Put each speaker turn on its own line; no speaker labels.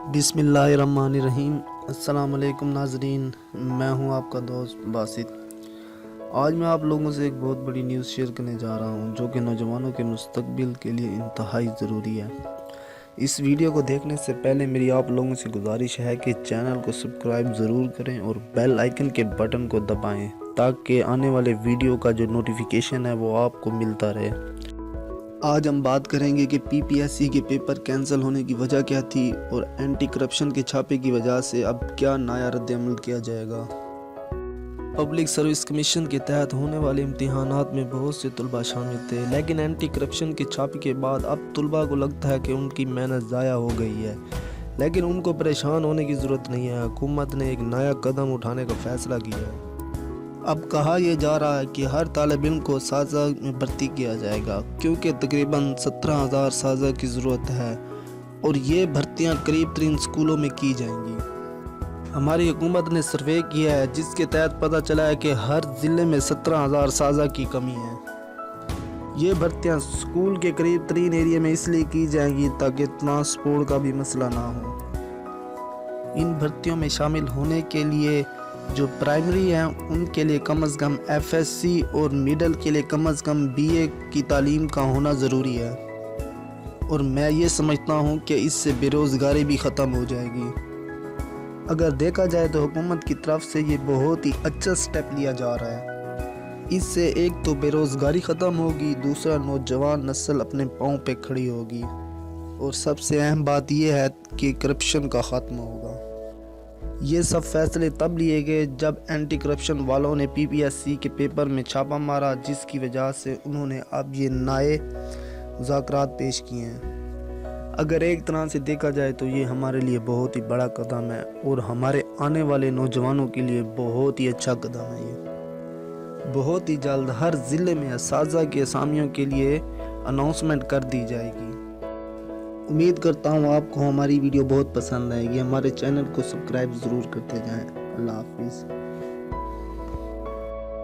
بسم اللہ الرحمن الرحیم۔ السلام علیکم ناظرین، میں ہوں آپ کا دوست باسط۔ آج میں آپ لوگوں سے ایک بہت بڑی نیوز شیئر کرنے جا رہا ہوں جو کہ نوجوانوں کے مستقبل کے لیے انتہائی ضروری ہے۔ اس ویڈیو کو دیکھنے سے پہلے میری آپ لوگوں سے گزارش ہے کہ چینل کو سبسکرائب ضرور کریں اور بیل آئیکن کے بٹن کو دبائیں تاکہ آنے والے ویڈیو کا جو نوٹیفیکیشن ہے وہ آپ کو ملتا رہے۔ آج ہم بات کریں گے کہ پی پی ایس سی کے پیپر کینسل ہونے کی وجہ کیا تھی اور اینٹی کرپشن کے چھاپے کی وجہ سے اب کیا نیا رد عمل کیا جائے گا۔ پبلک سروس کمیشن کے تحت ہونے والے امتحانات میں بہت سے طلباء شامل تھے، لیکن اینٹی کرپشن کے چھاپے کے بعد اب طلباء کو لگتا ہے کہ ان کی محنت ضائع ہو گئی ہے، لیکن ان کو پریشان ہونے کی ضرورت نہیں ہے۔ حکومت نے ایک نیا قدم اٹھانے کا فیصلہ کیا ہے۔ اب کہا یہ جا رہا ہے کہ ہر طالب علم کو سازہ میں بھرتی کیا جائے گا، کیونکہ تقریباً 17,000 سازہ کی ضرورت ہے اور یہ بھرتیاں قریب ترین اسکولوں میں کی جائیں گی۔ ہماری حکومت نے سروے کیا ہے جس کے تحت پتہ چلا ہے کہ ہر ضلع میں 17,000 سازہ کی کمی ہے۔ یہ بھرتیاں اسکول کے قریب ترین ایریا میں اس لیے کی جائیں گی تاکہ ٹرانسپورٹ کا بھی مسئلہ نہ ہو۔ ان بھرتیوں میں شامل ہونے کے لیے جو پرائمری ہیں ان کے لیے کم از کم ایف ایس سی اور میڈل کے لیے کم از کم بی اے کی تعلیم کا ہونا ضروری ہے، اور میں یہ سمجھتا ہوں کہ اس سے بے روزگاری بھی ختم ہو جائے گی۔ اگر دیکھا جائے تو حکومت کی طرف سے یہ بہت ہی اچھا سٹیپ لیا جا رہا ہے۔ اس سے ایک تو بے روزگاری ختم ہوگی، دوسرا نوجوان نسل اپنے پاؤں پہ کھڑی ہوگی، اور سب سے اہم بات یہ ہے کہ کرپشن کا خاتمہ ہوگا۔ یہ سب فیصلے تب لیے گئے جب اینٹی کرپشن والوں نے پی پی ایس سی کے پیپر میں چھاپا مارا، جس کی وجہ سے انہوں نے اب یہ نئے مذاکرات پیش کیے ہیں۔ اگر ایک طرح سے دیکھا جائے تو یہ ہمارے لیے بہت ہی بڑا قدم ہے اور ہمارے آنے والے نوجوانوں کے لیے بہت ہی اچھا قدم ہے۔ یہ بہت ہی جلد ہر ضلع میں اساتذہ کے اسامیوں کے لیے اناؤنسمنٹ کر دی جائے گی۔ امید کرتا ہوں آپ کو ہماری ویڈیو بہت پسند آئے گی۔ ہمارے چینل کو سبسکرائب ضرور کرتے جائیں۔ اللہ حافظ۔